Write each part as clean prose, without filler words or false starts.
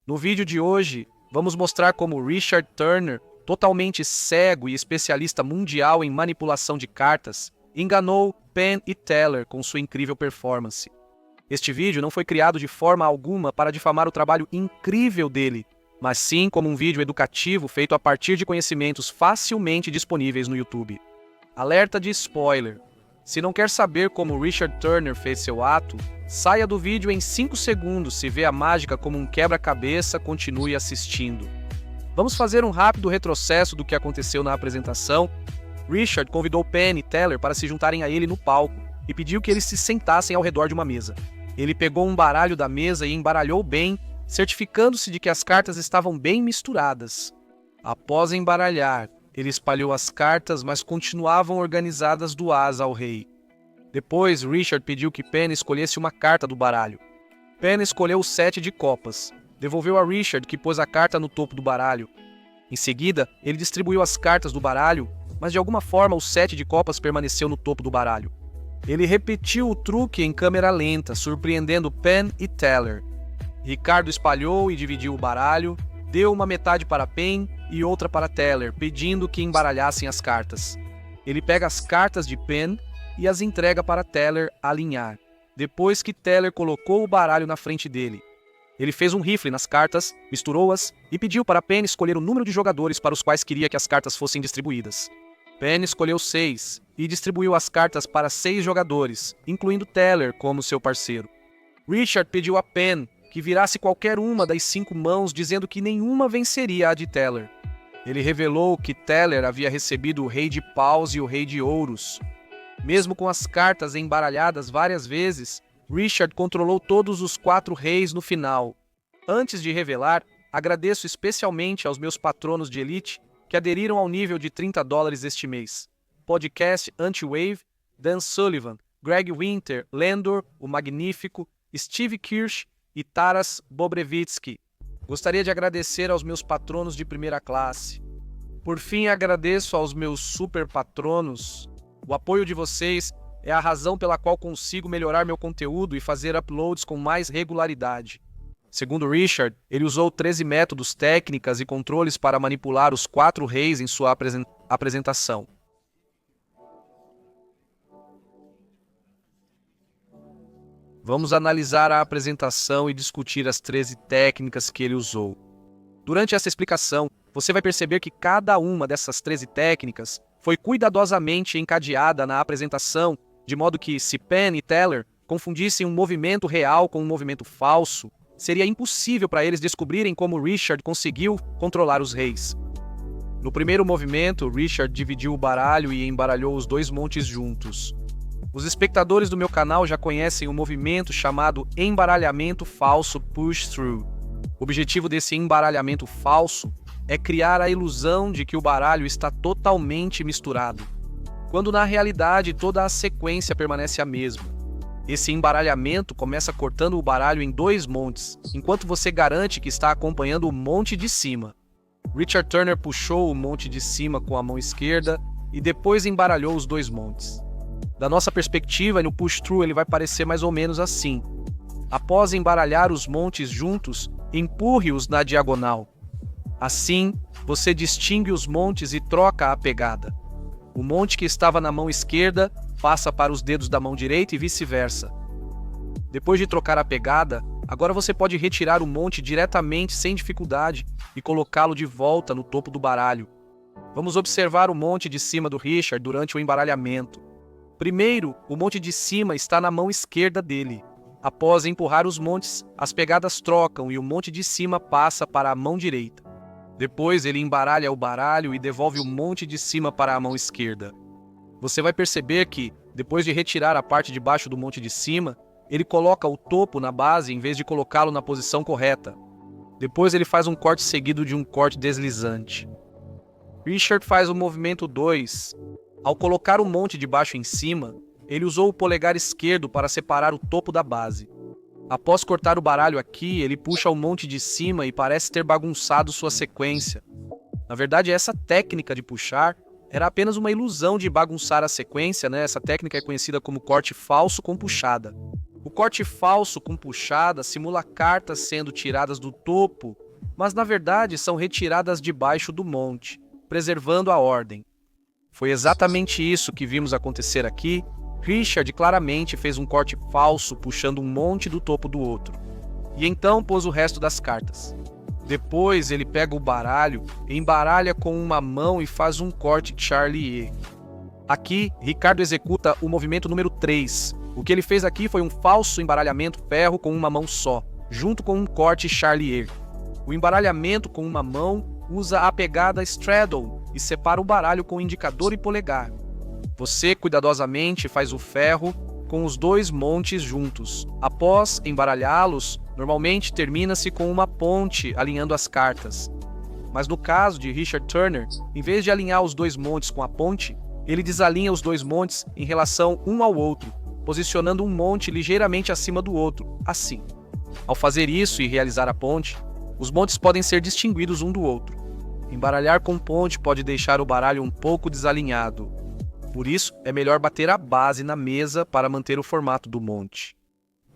No vídeo de hoje, vamos mostrar como Richard Turner, totalmente cego e especialista mundial em manipulação de cartas, enganou Penn e Teller com sua incrível performance. Este vídeo não foi criado de forma alguma para difamar o trabalho incrível dele, mas sim como um vídeo educativo feito a partir de conhecimentos facilmente disponíveis no YouTube. Alerta de spoiler. Se não quer saber como Richard Turner fez seu ato, saia do vídeo em 5 segundos. Se vê a mágica como um quebra-cabeça, continue assistindo. Vamos fazer um rápido retrocesso do que aconteceu na apresentação. Richard convidou Penn e Teller para se juntarem a ele no palco e pediu que eles se sentassem ao redor de uma mesa. Ele pegou um baralho da mesa e embaralhou bem, certificando-se de que as cartas estavam bem misturadas. Após embaralhar, ele espalhou as cartas, mas continuavam organizadas do as ao rei. Depois, Richard pediu que Penn escolhesse uma carta do baralho. Penn escolheu o 7 de copas. Devolveu a Richard, que pôs a carta no topo do baralho. Em seguida, ele distribuiu as cartas do baralho, mas de alguma forma o 7 de copas permaneceu no topo do baralho. Ele repetiu o truque em câmera lenta, surpreendendo Penn e Teller. Ricardo espalhou e dividiu o baralho, deu uma metade para Penn e outra para Teller, pedindo que embaralhassem as cartas. Ele pega as cartas de Penn e as entrega para Teller alinhar, depois que Teller colocou o baralho na frente dele. Ele fez um rifle nas cartas, misturou-as e pediu para Penn escolher o número de jogadores para os quais queria que as cartas fossem distribuídas. Penn escolheu 6 e distribuiu as cartas para 6 jogadores, incluindo Teller como seu parceiro. Richard pediu a Penn que virasse qualquer uma das 5 mãos, dizendo que nenhuma venceria a de Teller. Ele revelou que Teller havia recebido o rei de paus e o rei de ouros. Mesmo com as cartas embaralhadas várias vezes, Richard controlou todos os 4 reis no final. Antes de revelar, agradeço especialmente aos meus patronos de elite que aderiram ao nível de $30 este mês. Podcast Anti-Wave, Dan Sullivan, Greg Winter, Lendor, o Magnífico, Steve Kirsch e Taras Bobrevitsky. Gostaria de agradecer aos meus patronos de primeira classe. Por fim, agradeço aos meus super patronos. O apoio de vocês é a razão pela qual consigo melhorar meu conteúdo e fazer uploads com mais regularidade. Segundo Richard, ele usou 13 métodos, técnicas e controles para manipular os 4 reis em sua apresentação. Vamos analisar a apresentação e discutir as 13 técnicas que ele usou. Durante essa explicação, você vai perceber que cada uma dessas 13 técnicas foi cuidadosamente encadeada na apresentação, de modo que, se Penn e Teller confundissem um movimento real com um movimento falso, seria impossível para eles descobrirem como Richard conseguiu controlar os reis. No primeiro movimento, Richard dividiu o baralho e embaralhou os 2 montes juntos. Os espectadores do meu canal já conhecem o movimento chamado embaralhamento falso push-through. O objetivo desse embaralhamento falso é criar a ilusão de que o baralho está totalmente misturado, quando na realidade toda a sequência permanece a mesma. Esse embaralhamento começa cortando o baralho em 2 montes, enquanto você garante que está acompanhando o monte de cima. Richard Turner puxou o monte de cima com a mão esquerda e depois embaralhou os 2 montes. Da nossa perspectiva, no push-through ele vai parecer mais ou menos assim. Após embaralhar os montes juntos, empurre-os na diagonal. Assim, você distingue os montes e troca a pegada. O monte que estava na mão esquerda passa para os dedos da mão direita e vice-versa. Depois de trocar a pegada, agora você pode retirar o monte diretamente sem dificuldade e colocá-lo de volta no topo do baralho. Vamos observar o monte de cima do Richard durante o embaralhamento. Primeiro, o monte de cima está na mão esquerda dele. Após empurrar os montes, as pegadas trocam e o monte de cima passa para a mão direita. Depois ele embaralha o baralho e devolve o monte de cima para a mão esquerda. Você vai perceber que, depois de retirar a parte de baixo do monte de cima, ele coloca o topo na base em vez de colocá-lo na posição correta. Depois ele faz um corte seguido de um corte deslizante. Richard faz o movimento 2. Ao colocar o monte de baixo em cima, ele usou o polegar esquerdo para separar o topo da base. Após cortar o baralho aqui, ele puxa o monte de cima e parece ter bagunçado sua sequência. Na verdade, essa técnica de puxar era apenas uma ilusão de bagunçar a sequência, né? Essa técnica é conhecida como corte falso com puxada. O corte falso com puxada simula cartas sendo tiradas do topo, mas na verdade são retiradas de baixo do monte, preservando a ordem. Foi exatamente isso que vimos acontecer aqui. Richard claramente fez um corte falso puxando um monte do topo do outro, e então pôs o resto das cartas. Depois ele pega o baralho, embaralha com uma mão e faz um corte Charlie E. Aqui, Ricardo executa o movimento número 3. O que ele fez aqui foi um falso embaralhamento ferro com uma mão só, junto com um corte Charlie E. O embaralhamento com uma mão usa a pegada straddle e separa o baralho com o indicador e polegar. Você cuidadosamente faz o ferro com os dois montes juntos. Após embaralhá-los, normalmente termina-se com uma ponte alinhando as cartas. Mas no caso de Richard Turner, em vez de alinhar os dois montes com a ponte, ele desalinha os dois montes em relação um ao outro, posicionando um monte ligeiramente acima do outro, assim. Ao fazer isso e realizar a ponte, os montes podem ser distinguidos um do outro. Embaralhar com ponte pode deixar o baralho um pouco desalinhado. Por isso, é melhor bater a base na mesa para manter o formato do monte.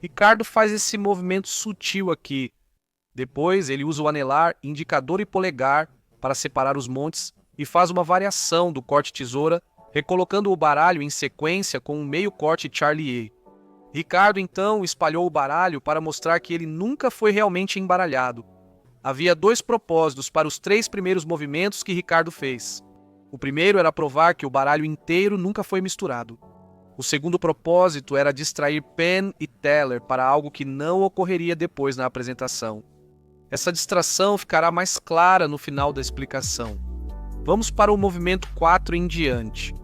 Ricardo faz esse movimento sutil aqui. Depois, ele usa o anelar, indicador e polegar para separar os montes e faz uma variação do corte tesoura, recolocando o baralho em sequência com um meio corte Charlie E. Ricardo então espalhou o baralho para mostrar que ele nunca foi realmente embaralhado. Havia dois propósitos para os 3 primeiros movimentos que Ricardo fez. O primeiro era provar que o baralho inteiro nunca foi misturado. O segundo propósito era distrair Penn e Teller para algo que não ocorreria depois na apresentação. Essa distração ficará mais clara no final da explicação. Vamos para o movimento 4 em diante.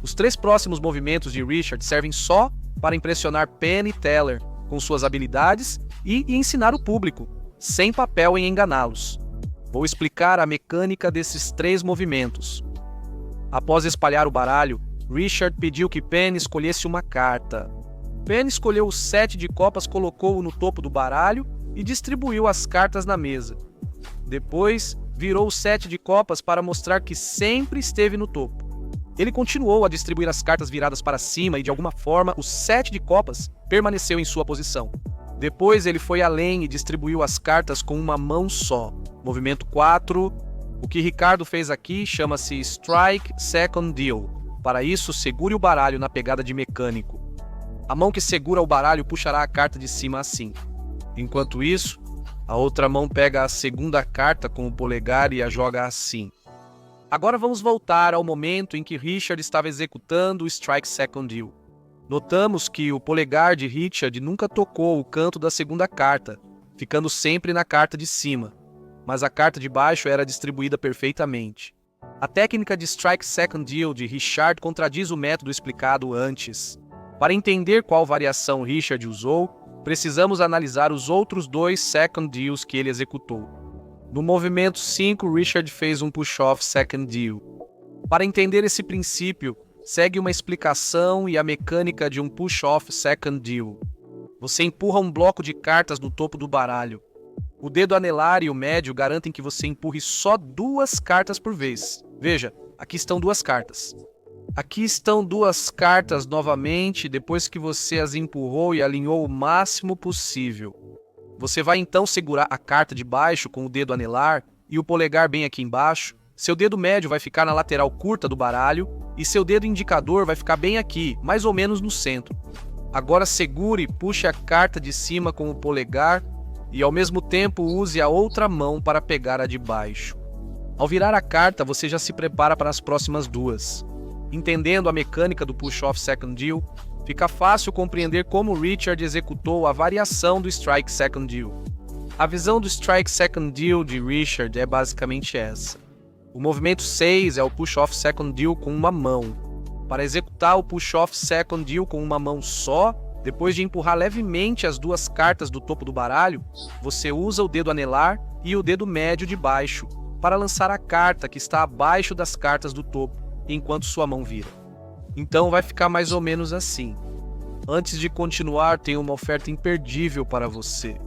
Os 3 próximos movimentos de Richard servem só para impressionar Penn e Teller com suas habilidades e ensinar o público, sem papel em enganá-los. Vou explicar a mecânica desses 3 movimentos. Após espalhar o baralho, Richard pediu que Penn escolhesse uma carta. Penn escolheu o 7 de copas, colocou-o no topo do baralho e distribuiu as cartas na mesa. Depois, virou o 7 de copas para mostrar que sempre esteve no topo. Ele continuou a distribuir as cartas viradas para cima e, de alguma forma, o 7 de copas permaneceu em sua posição. Depois ele foi além e distribuiu as cartas com uma mão só. Movimento 4. O que Ricardo fez aqui chama-se Strike Second Deal. Para isso, segure o baralho na pegada de mecânico. A mão que segura o baralho puxará a carta de cima assim. Enquanto isso, a outra mão pega a segunda carta com o polegar e a joga assim. Agora vamos voltar ao momento em que Richard estava executando o Strike Second Deal. Notamos que o polegar de Richard nunca tocou o canto da segunda carta, ficando sempre na carta de cima, mas a carta de baixo era distribuída perfeitamente. A técnica de Strike Second Deal de Richard contradiz o método explicado antes. Para entender qual variação Richard usou, precisamos analisar os outros 2 Second Deals que ele executou. No movimento 5, Richard fez um push-off Second Deal. Para entender esse princípio, segue uma explicação e a mecânica de um push-off Second Deal. Você empurra um bloco de cartas no topo do baralho. O dedo anelar e o médio garantem que você empurre só 2 cartas por vez. Veja, aqui estão 2 cartas. Aqui estão 2 cartas novamente, depois que você as empurrou e alinhou o máximo possível. Você vai então segurar a carta de baixo com o dedo anelar e o polegar bem aqui embaixo. Seu dedo médio vai ficar na lateral curta do baralho e seu dedo indicador vai ficar bem aqui, mais ou menos no centro. Agora segure e puxe a carta de cima com o polegar e ao mesmo tempo use a outra mão para pegar a de baixo. Ao virar a carta, você já se prepara para as próximas 2. Entendendo a mecânica do push-off Second Deal, fica fácil compreender como Richard executou a variação do Strike Second Deal. A visão do Strike Second Deal de Richard é basicamente essa. O movimento 6 é o push-off Second Deal com uma mão. Para executar o push-off Second Deal com uma mão só, depois de empurrar levemente as 2 cartas do topo do baralho, você usa o dedo anelar e o dedo médio de baixo para lançar a carta que está abaixo das cartas do topo, enquanto sua mão vira. Então vai ficar mais ou menos assim. Antes de continuar, tenho uma oferta imperdível para você.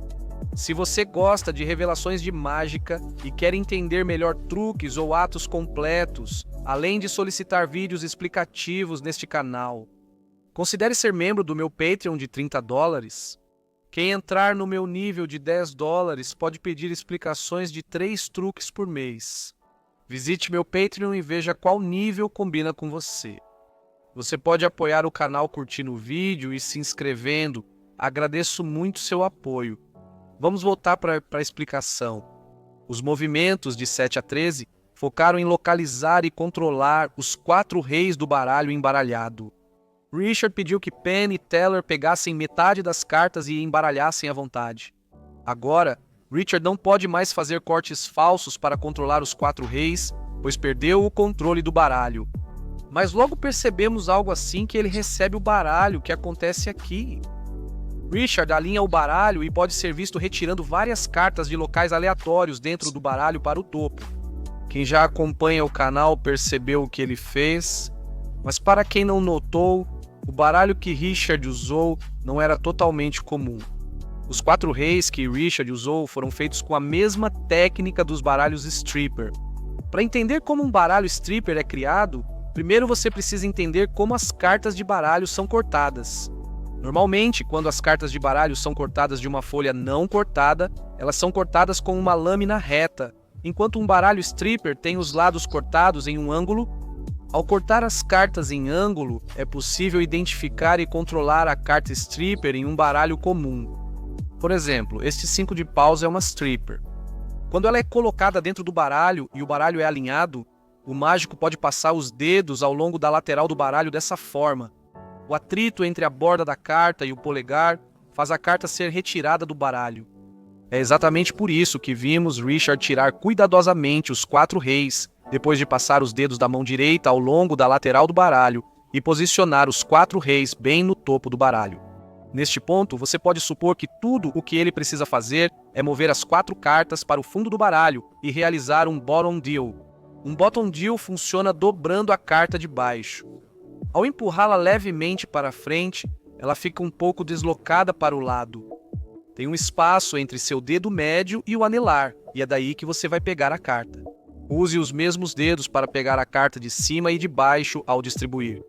Se você gosta de revelações de mágica e quer entender melhor truques ou atos completos, além de solicitar vídeos explicativos neste canal, Considere ser membro do meu Patreon de $30. Quem entrar no meu nível de $10 pode pedir explicações de 3 truques por mês. Visite meu Patreon e veja qual nível combina com você. Você pode apoiar o canal curtindo o vídeo e se inscrevendo. Agradeço muito seu apoio. Vamos voltar para a explicação. Os movimentos de 7 a 13 focaram em localizar e controlar os 4 reis do baralho embaralhado. Richard pediu que Penn e Teller pegassem metade das cartas e embaralhassem à vontade. Agora, Richard não pode mais fazer cortes falsos para controlar os 4 reis, pois perdeu o controle do baralho. Mas logo percebemos algo assim que ele recebe o baralho que acontece aqui. Richard alinha o baralho e pode ser visto retirando várias cartas de locais aleatórios dentro do baralho para o topo. Quem já acompanha o canal percebeu o que ele fez, mas para quem não notou, o baralho que Richard usou não era totalmente comum. Os 4 reis que Richard usou foram feitos com a mesma técnica dos baralhos stripper. Para entender como um baralho stripper é criado, primeiro você precisa entender como as cartas de baralho são cortadas. Normalmente, quando as cartas de baralho são cortadas de uma folha não cortada, elas são cortadas com uma lâmina reta, enquanto um baralho stripper tem os lados cortados em um ângulo. Ao cortar as cartas em ângulo, é possível identificar e controlar a carta stripper em um baralho comum. Por exemplo, este 5 de paus é uma stripper. Quando ela é colocada dentro do baralho e o baralho é alinhado, o mágico pode passar os dedos ao longo da lateral do baralho dessa forma. O atrito entre a borda da carta e o polegar faz a carta ser retirada do baralho. É exatamente por isso que vimos Richard tirar cuidadosamente os 4 reis, depois de passar os dedos da mão direita ao longo da lateral do baralho e posicionar os 4 reis bem no topo do baralho. Neste ponto, você pode supor que tudo o que ele precisa fazer é mover as 4 cartas para o fundo do baralho e realizar um bottom deal. Um bottom deal funciona dobrando a carta de baixo. Ao empurrá-la levemente para frente, ela fica um pouco deslocada para o lado. Tem um espaço entre seu dedo médio e o anelar, e é daí que você vai pegar a carta. Use os mesmos dedos para pegar a carta de cima e de baixo ao distribuir.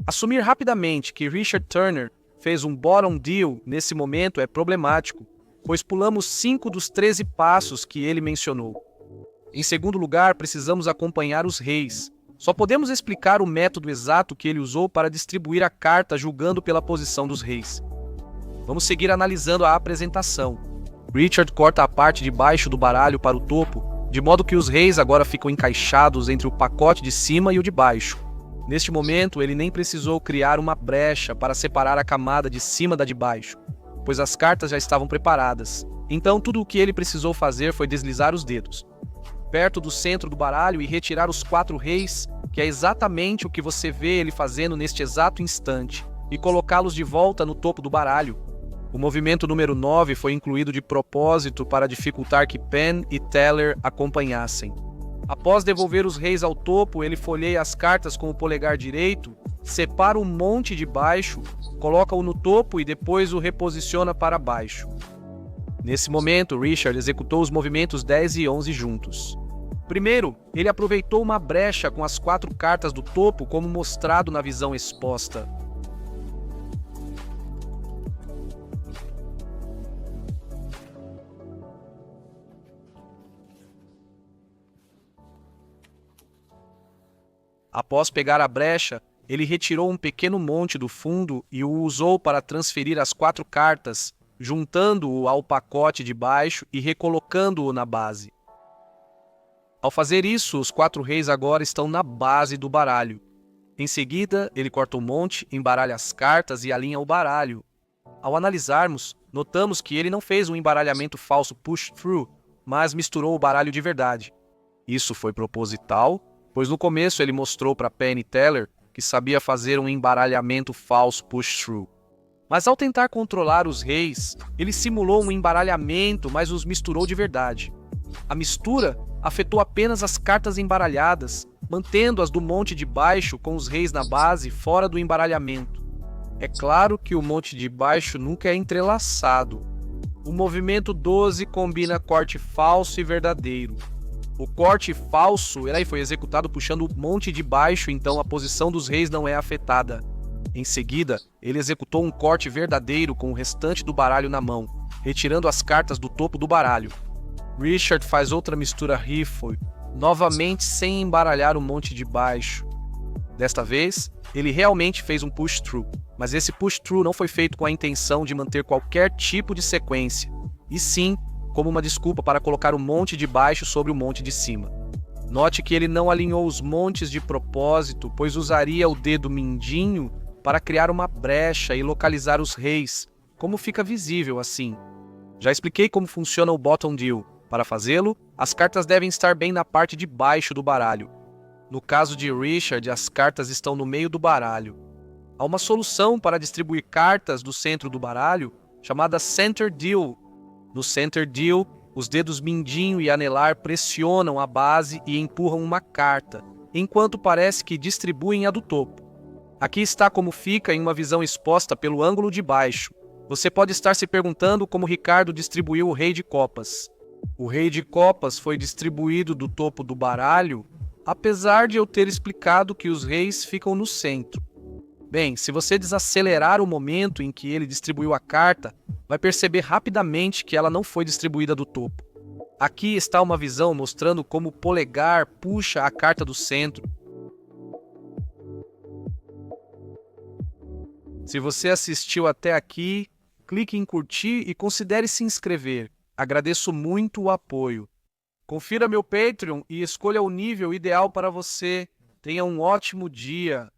Assumir rapidamente que Richard Turner fez um bottom deal nesse momento é problemático, pois pulamos 5 dos 13 passos que ele mencionou. Em segundo lugar, precisamos acompanhar os reis. Só podemos explicar o método exato que ele usou para distribuir a carta julgando pela posição dos reis. Vamos seguir analisando a apresentação. Richard corta a parte de baixo do baralho para o topo, de modo que os reis agora ficam encaixados entre o pacote de cima e o de baixo. Neste momento, ele nem precisou criar uma brecha para separar a camada de cima da de baixo, pois as cartas já estavam preparadas. Então, tudo o que ele precisou fazer foi deslizar os dedos perto do centro do baralho e retirar os 4 reis, que é exatamente o que você vê ele fazendo neste exato instante, e colocá-los de volta no topo do baralho. O movimento número 9 foi incluído de propósito para dificultar que Penn e Teller acompanhassem. Após devolver os reis ao topo, ele folheia as cartas com o polegar direito, separa um monte de baixo, coloca-o no topo e depois o reposiciona para baixo. Nesse momento, Richard executou os movimentos 10 e 11 juntos. Primeiro, ele aproveitou uma brecha com as 4 cartas do topo como mostrado na visão exposta. Após pegar a brecha, ele retirou um pequeno monte do fundo e o usou para transferir as 4 cartas, juntando-o ao pacote de baixo e recolocando-o na base. Ao fazer isso, os 4 reis agora estão na base do baralho. Em seguida, ele corta o monte, embaralha as cartas e alinha o baralho. Ao analisarmos, notamos que ele não fez um embaralhamento falso push-through, mas misturou o baralho de verdade. Isso foi proposital, pois no começo ele mostrou para Penn e Teller que sabia fazer um embaralhamento falso push-through. Mas ao tentar controlar os reis, ele simulou um embaralhamento, mas os misturou de verdade. A mistura afetou apenas as cartas embaralhadas, mantendo-as do monte de baixo com os reis na base fora do embaralhamento. É claro que o monte de baixo nunca é entrelaçado. O movimento 12 combina corte falso e verdadeiro. O corte falso foi executado puxando o monte de baixo, então a posição dos reis não é afetada. Em seguida, ele executou um corte verdadeiro com o restante do baralho na mão, retirando as cartas do topo do baralho. Richard faz outra mistura riffle, novamente sem embaralhar o monte de baixo. Desta vez, ele realmente fez um push-through, mas esse push-through não foi feito com a intenção de manter qualquer tipo de sequência, e sim como uma desculpa para colocar o monte de baixo sobre o monte de cima. Note que ele não alinhou os montes de propósito, pois usaria o dedo mindinho para criar uma brecha e localizar os reis, como fica visível assim. Já expliquei como funciona o bottom deal. Para fazê-lo, as cartas devem estar bem na parte de baixo do baralho. No caso de Richard, as cartas estão no meio do baralho. Há uma solução para distribuir cartas do centro do baralho, chamada Center Deal. No Center Deal, os dedos mindinho e anelar pressionam a base e empurram uma carta, enquanto parece que distribuem a do topo. Aqui está como fica em uma visão exposta pelo ângulo de baixo. Você pode estar se perguntando como Ricardo distribuiu o rei de copas. O rei de copas foi distribuído do topo do baralho, apesar de eu ter explicado que os reis ficam no centro. Bem, se você desacelerar o momento em que ele distribuiu a carta, vai perceber rapidamente que ela não foi distribuída do topo. Aqui está uma visão mostrando como o polegar puxa a carta do centro. Se você assistiu até aqui, clique em curtir e considere se inscrever. Agradeço muito o apoio. Confira meu Patreon e escolha o nível ideal para você. Tenha um ótimo dia.